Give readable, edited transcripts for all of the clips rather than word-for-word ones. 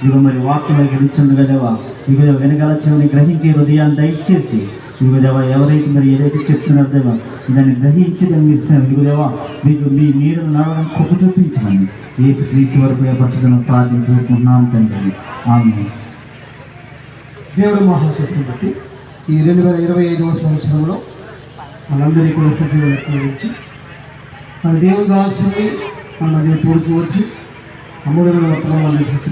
ఇదిగో మరి వాక్యం గ్రహించుండగా దేవా, ఇదిగో వెనకాల చెవిని గ్రహించే హృదయాన్ని దయచేసి ఇదిగో దేవా, ఎవరైతే మరి ఏదైతే చెప్తున్నారో దేవా, దాన్ని గ్రహించి దాన్ని ఇదిగో దేవా, మీకు మీ నీడను నడవడం కృప చూపించమని యేసు క్రీస్తు వరకు పరిశుద్ధులను ప్రార్థించుకుంటున్నాం తండ్రి. ఆమేన్. దేవుడు మహాశక్తిని బట్టి ఈ 2025వ సంవత్సరంలో మనందరికీ కూడా సజీవులకు వచ్చి మన దేవుని దాసుని మన మధ్య తోడుకు వచ్చి అమూల్యమైన వర్తమానాన్ని సృష్టి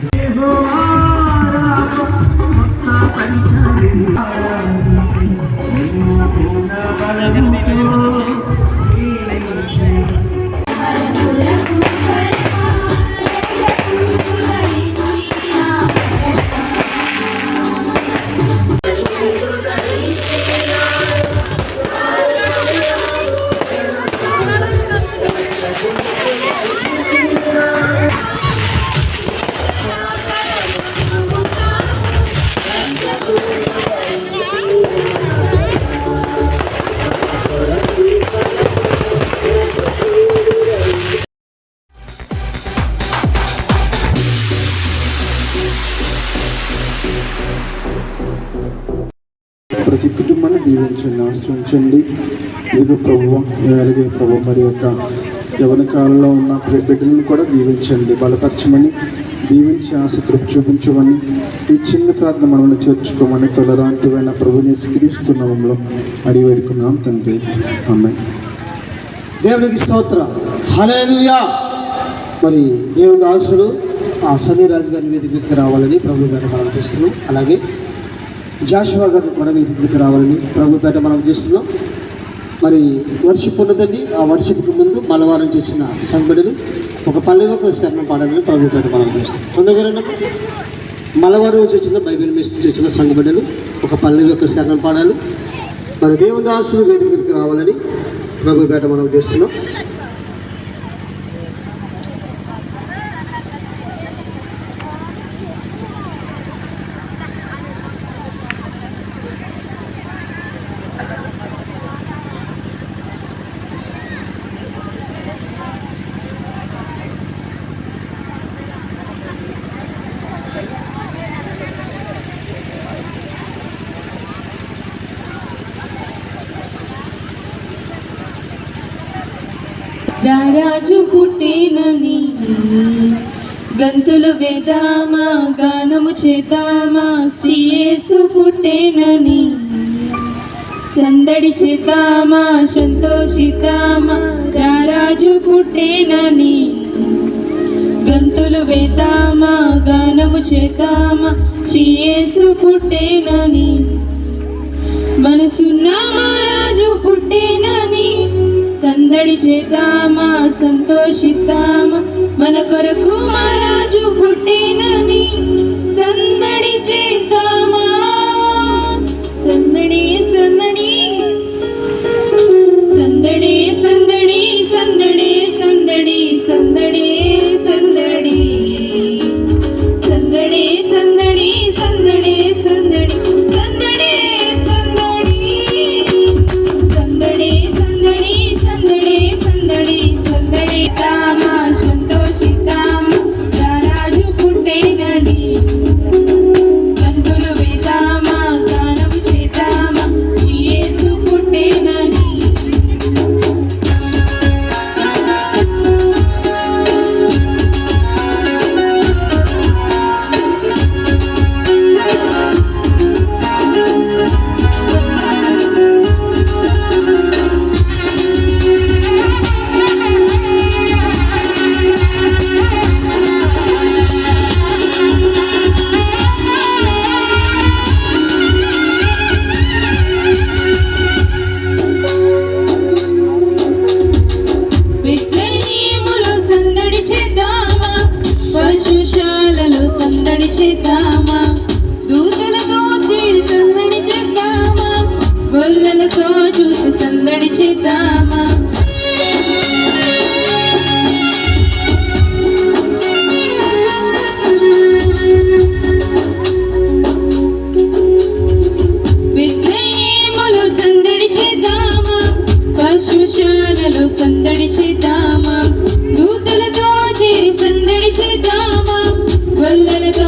ప్రతి కుటుంబాన్ని దీవించండి, ఆశ్రయించండి. ఇదిగో ప్రభువా, అలాగే ప్రభు మరి యొక్క యవన కాలంలో ఉన్న బిడ్డలను కూడా దీవించండి, బలపరచమని, దీవించి ఆసక్తి చూపించమని, ఈ చిన్న ప్రార్థన మనల్ని చేర్చుకోమని తొలరాంటివైన ప్రభుని యేసుక్రీస్తు నామములో అడిగి వేడుకున్నాం తండ్రి. ఆమేన్. దేవునికి స్తోత్రం. హల్లెలూయా. మరి దేవుని దాసులు సన్నీ రాజు గారి వేదికకి రావాలని ప్రభు పేట మనం చేస్తున్నాం. అలాగే జాషువా గారిని కూడా వేదికకి రావాలని ప్రభు పేట మనం చేస్తున్నాం. మరి వర్షిప్ ఉన్నదండి. ఆ వర్షిప్కి ముందు మలవారం నుంచి వచ్చిన సంఘటనలు ఒక పల్లెవకు శరణం పాడాలని ప్రభు పేట మనం చేస్తున్నాం. తొందరగా మలవారం నుంచి వచ్చిన బైబిల్ మిస్ నుంచి వచ్చిన సంఘటనలు ఒక పల్లెవకు శరణం పాడాలి. మరి దేవుదాసులు వేదికకి రావాలని ప్రభు పేట మనం చేస్తున్నాం. రారాజు పుట్టేనని గంతులు వేదామా, గానము చేద్దామా, శ్రీయేసు పుట్టేనని సందడి చేద్దామా, సంతోషిద్దామా. రారాజు పుట్టేనని గంతులు వేద్దామా, గానము చేద్దామా, శ్రీయేసు పుట్టేనని మనసున్న రాజు పుట్టేనని సందడి చేద్దామా, సంతోషిద్దామా. మన కొరకు మహారాజు పుట్టేనని సందడి చేద్దామా. సందడి సందడి సందడి సందడి సందడి సందడి సందడి సందడి సందడి సందడి సందడి సందడి సందడి సందడి సందడి సందడి సందడి సందడి రామా, సంతోషిద్దామా. రారాజు పుట్టేనని గంతులు వేద్దామా, గానము చేద్దామా, శ్రీయేసు పుట్టేనని. బెత్లెహేములో సందడి చేద్దామా, పశుశాలలో సందడి చేద్దామా, దూతలతో చేరి సందడి చేద్దామా, గొల్లలతో చూసి సందడి చేద్దామా. బెత్లెహేములో సందడి చేద్దామా, పశుశాలలో సందడి చేద్దామా, దూతలతో చేరి సందడి చేద్దామా, గొల్లలతో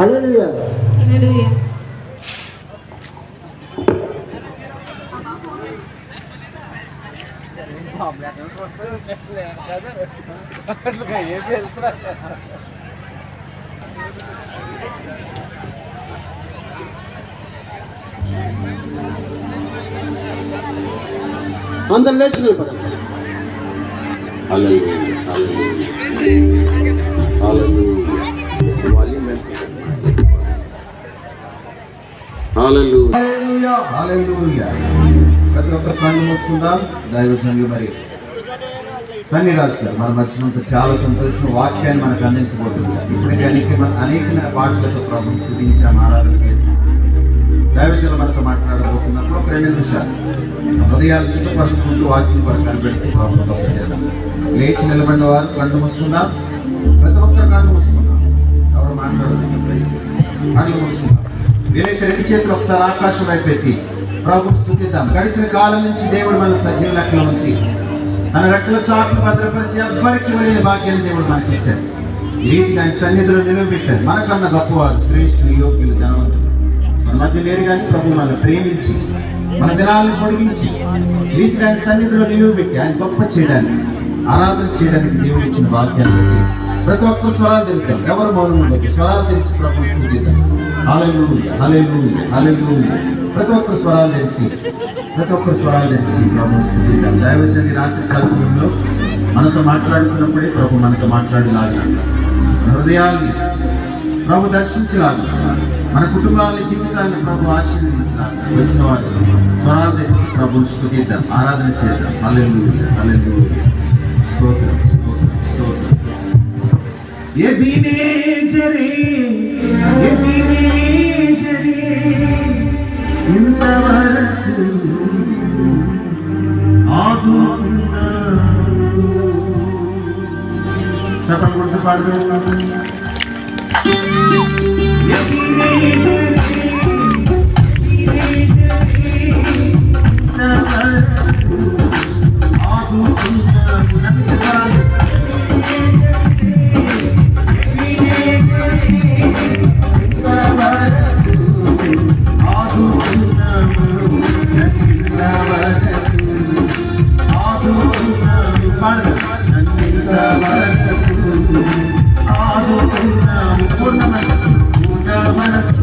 హల్లెలూయా. హల్లెలూయా. అందరు లేచి నిలబడండి. ప్రతి ఒక్క కళ్ళు మూసుకుందాం. దైవజనులు మరి సన్ని రాశారు మన మధ్యనంత చాలా సంతోషం. వాక్యాన్ని మనకు అందించబోతుంది. ఇప్పటికే అనేకమైన పాటలతో ప్రభుత్వం స్థుతించాం, ఆరాధన చేశాం. దైవజనులు మనతో మాట్లాడబోతున్నప్పుడు ఒక 2 నిమిషాలు హృదయాలు సిద్ధపరుచుకుంటూ వాక్యం కొరకు కనిపెడుతూ ప్రభుత్వం చేద్దాం. లేచి నిలబడిన వారు కళ్ళు మూసుకుందాం. ప్రతి ఒక్కరు కళ్ళు మూసుకుందాం. ఎవరు మాట్లాడుతున్నప్పుడు కళ్ళు మూసుకుందాం. వీరైతే 2 చేతులు ఒకసారి ఆకాశం వైపు పెట్టి ప్రభుత్వం స్థుతిద్దాం. గడిచిన కాలం నుంచి దేవుడు మన సజీవ లెక్కల నుంచి తన రెక్కల చాటును భద్రపరిచి ఎవ్వరికి వెళ్ళిన భాగ్యాన్ని దేవుడు మనకి ఇచ్చాడు. ఈ రీతిగా ఆయన సన్నిధిలో నిలవబెట్టారు. మనకన్నా గొప్పవారు, శ్రేష్ఠులు, యోగ్యులు, ధనవంతులు మన మధ్య లేరు. కానీ ప్రభు మనల్ని ప్రేమించి మన దినాలను పొడిగించి ఈ రీతిగా ఆయన సన్నిధిలో నిలువబెట్టి ఆయన గొప్ప చేయడానికి, ఆరాధన చేయడానికి దేవుడు ఇచ్చిన భాగ్యాన్ని బట్టి ప్రతి ఒక్కరు స్వరాలు తెలుపుతాం. ఎవరు మౌనం ఉండదు. స్వరాలు తెలిసి ప్రభు స్తుతిద్దాం. హల్లెలూయా, హల్లెలూయా, హల్లెలూయా. ప్రతి ఒక్కరు స్వరాలు తెలిసి ప్రభు స్తుతిద్దాం. దైవజనుని రాత్రి కాల సమయంలో మనతో మాట్లాడుతున్నప్పుడే ప్రభు మనతో మాట్లాడేలాగా, హృదయాన్ని ప్రభు దర్శించలాగా, మన కుటుంబాన్ని, జీవితాన్ని ప్రభు ఆశీర్వదించలాగా వచ్చిన వారు స్వరాలు తెలిసి ప్రభు స్తుతిద్దాం, ఆరాధన చేద్దాం. హల్లెలూయా, హల్లెలూయా. స్తోత్రం, స్తోత్రం, స్తోత్రం. ఇంతవరకు చెప్పండి, గుర్తు పాడుతున్నాం. పూర్ణ మనసు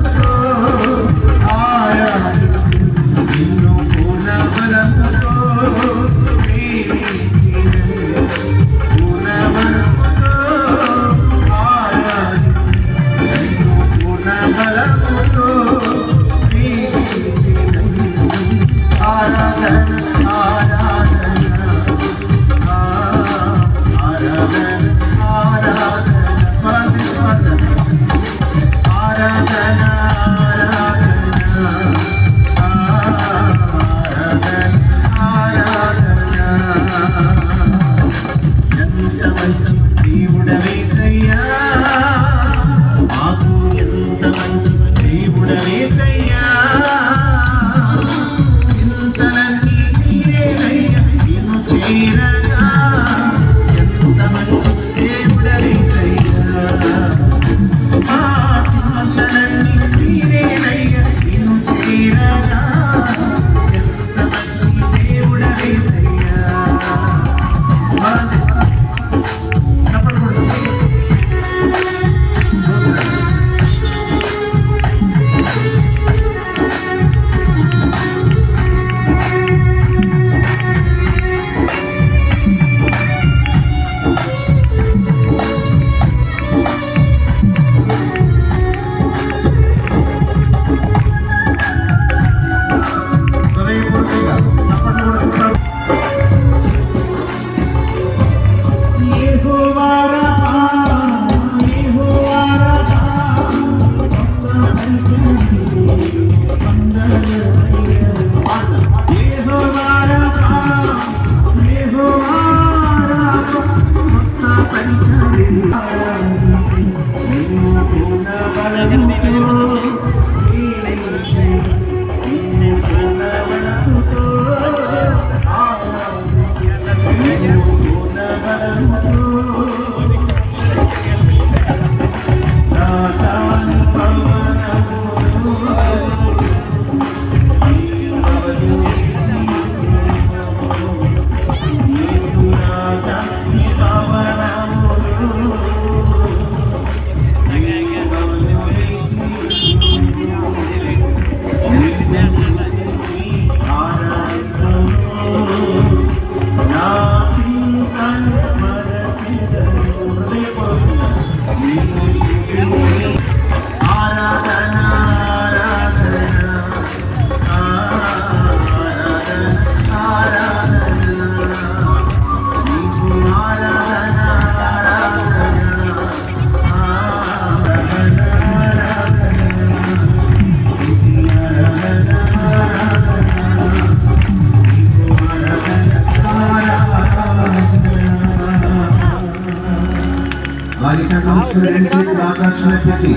మనుషులు రెండు చేతులు ఆకాశం పెట్టి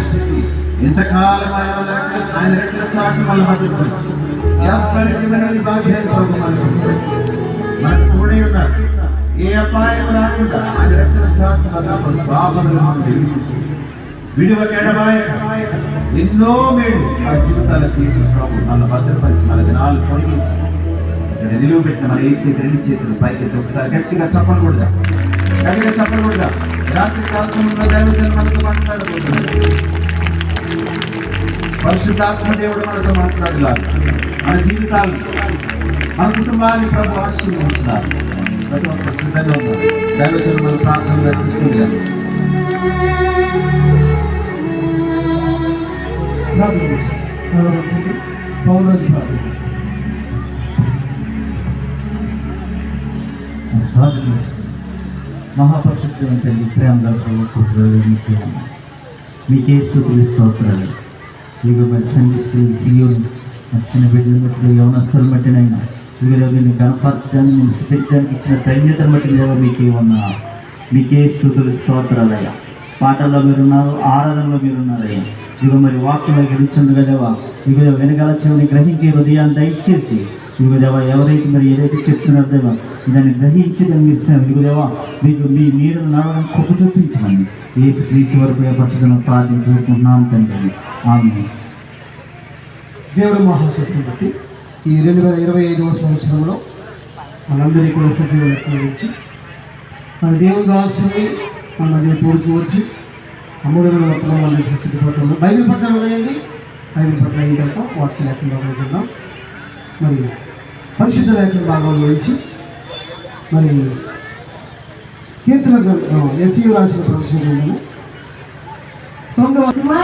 ఇంతకాలం ఆయన రెక్కల చాటు మళ్ళీ భద్రపరిచి ఎవ్వరికి వినని భాగ్యాన్ని ప్రభు మనకు ఇచ్చాడు. మనకు తోడే ఉన్నారు. ఏ అపాయం రాకుండా ఆయన రెక్కల చాటు భద్రపరుస్తూ ఆపదల నుండి విడువక ఎడబాయ ఎన్నో మేలు మన జీవితాలు చేసి ప్రభు మన భద్రపరిచి మన దినాలు పొడిగించి ఇక్కడ నిలువబెట్టిన మన ఏసీ రెండు చేతులు పైకి ఒకసారి గట్టిగా చెప్పకూడదా, గట్టిగా చెప్పకూడదా. రాత్రి కాల సమయంలో దైవజనులు మనతో మాట్లాడబోతున్నారు. పరిశుద్ధాత్మ దేవుడు మనతో మాట్లాడలారు. మన జీవితాలు మన కుటుంబాన్ని ప్రభు ఆశీర్వదించారు. ప్రతి ఒక్కరు సిద్ధంగా ఉన్నారు. దైవజనులు మన ప్రార్థన నడిపిస్తుంది. మహాపరిశుద్ధమైన తండ్రి, ప్రేమగా మీకే స్తుతులు స్తోత్రాలు. ఇదిగో మరి సంధిస్తూ సీయోని నచ్చిన బిడ్డలు బట్టి యవనస్తులు బట్టినైనా ఇదిగో నేను కనపరచడానికి నేను స్థుతించడానికి ఇచ్చిన ధన్యతను బట్టి దేవ మీకే స్తుతులు స్తోత్రాలయ్యా. పాటల్లో మీరున్నారు, ఆరాధనలో మీరున్నారయ్యా. ఇదిగో మరి వాక్యంలో గెలుచుండగా దేవా ఇదిగో వెనకాల చెవిని గ్రహించే హృదయాన్ని దయచేసి ఇదిగో దేవా ఎవరైతే మరి ఏదైతే చెప్తున్నారో దేవా దాన్ని గ్రహించి దాన్ని ఇస్తాను. ఇదిగో దేవా మీకు మీ నీరు నడవడం కృప చూపించమని యేసు క్రీస్తు వరకు ఏర్పరచడం ప్రార్థించుకుంటున్నాను తండ్రి. ఆమేన్. దేవుడు మహాశక్తిని బట్టి ఈ 2025వ సంవత్సరంలో మనందరికీ కూడా సజీవులకు నుంచి మన దేవుని దాసుని మన మధ్య తోడుకు వచ్చి అమూల్యమైన వర్తమానం అందించే సిద్ధపడుతున్నాం. బైబిల్ పట్ల ఉన్నాయండి. బైబిల్ పట్ల అయిన తర్వాత వాక్య లేఖన భాగం మరి పరిశుద్ధ లేఖన భాగంలో నుంచి మరి కీర్తన గ్రంథం ఎస్సీ రాసిన ప్రవచన గ్రంథము 9వ